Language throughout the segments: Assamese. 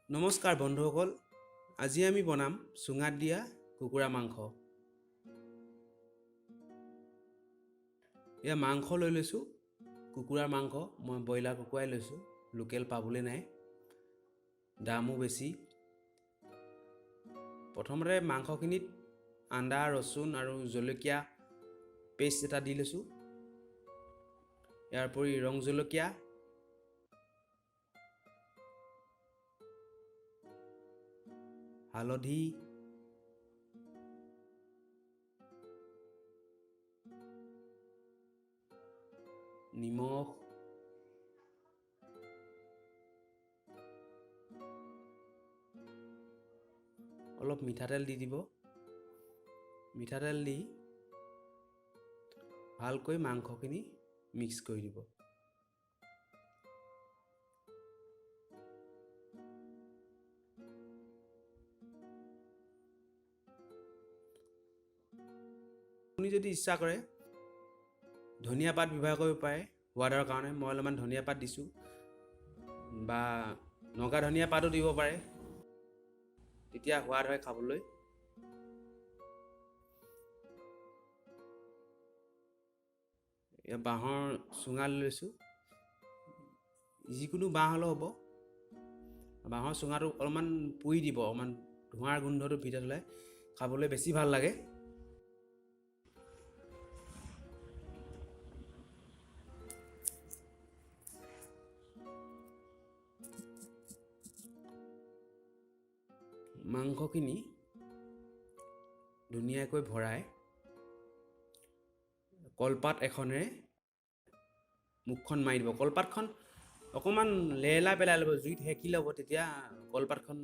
নমস্কাৰ বন্ধুসকল, আজি আমি বনাম চুঙাত দিয়া কুকুৰা মাংস। এয়া মাংস লৈ লৈছোঁ, কুকুৰাৰ মাংস। মই ব্ৰইলাৰ কুকুৰাই লৈছোঁ, লোকেল পাবলৈ নাই, দামো বেছি। প্ৰথমতে মাংসখিনিত আদা, ৰচুন আৰু জলকীয়া পেষ্ট এটা দি লৈছোঁ। ইয়াৰ উপৰি ৰং জলকীয়া, হালধি, নিমখ, অলপ মিঠাতেল দি দিব। মিঠাতেল দি ভালকৈ মাংসখিনি মিক্স কৰি দিব। আপুনি যদি ইচ্ছা কৰে ধনিয়া পাত ব্যৱহাৰ কৰিব পাৰে সোৱাদৰ কাৰণে। মই অলপমান ধনিয়া পাত দিছোঁ, বা নগা ধনিয়া পাতো দিব পাৰে, তেতিয়া সোৱাদ হয় খাবলৈ। বাঁহৰ চুঙা লৈছোঁ, যিকোনো বাঁহ হ'লেও হ'ব। বাঁহৰ চুঙাটো অলপমান পুৰি দিব, অলপমান ধোঁৱাৰ গোন্ধটো ভিতৰত ওলাই খাবলৈ বেছি ভাল লাগে। মাংসখিনি ধুনীয়াকৈ ভৰাই কলপাত এখনেৰে মুখখন মাৰি দিব। কলপাতখন অকণমান লেৰেলা পেলাই ল'ব, জুইত সেকি ল'ব, তেতিয়া কলপাতখন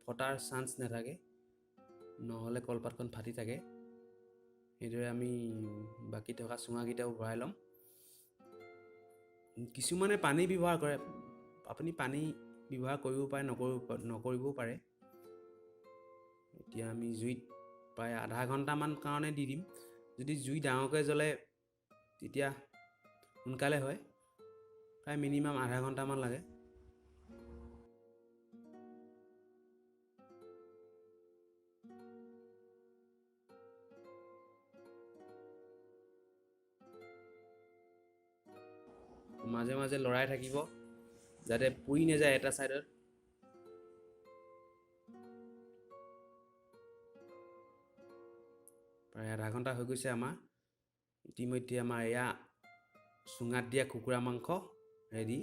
ফটাৰ চান্স নাথাকে, নহ'লে কলপাতখন ফাটি থাকে। সেইদৰে আমি বাকী থকা চুঙাকেইটাও ভৰাই ল'ম। কিছুমানে পানী ব্যৱহাৰ কৰে, আপুনি পানী ব্যৱহাৰ কৰিব পাৰে, নকৰিবও পাৰে। এতিয়া আমি জুইত প্ৰায় আধা ঘণ্টামান কাৰণে দি দিম। যদি জুই ডাঙৰকৈ জ্বলে তেতিয়া সোনকালে হয়, প্ৰায় মিনিমাম আধা ঘণ্টামান লাগে। মাজে মাজে লৰাই থাকিব যাতে পুৰি নাযায় এটা ছাইডত। প্ৰায় আধা ঘণ্টা হৈ গৈছে আমাৰ। ইতিমধ্যে আমাৰ এয়া চুঙাত দিয়া কুকুৰা মাংস ৰেডি।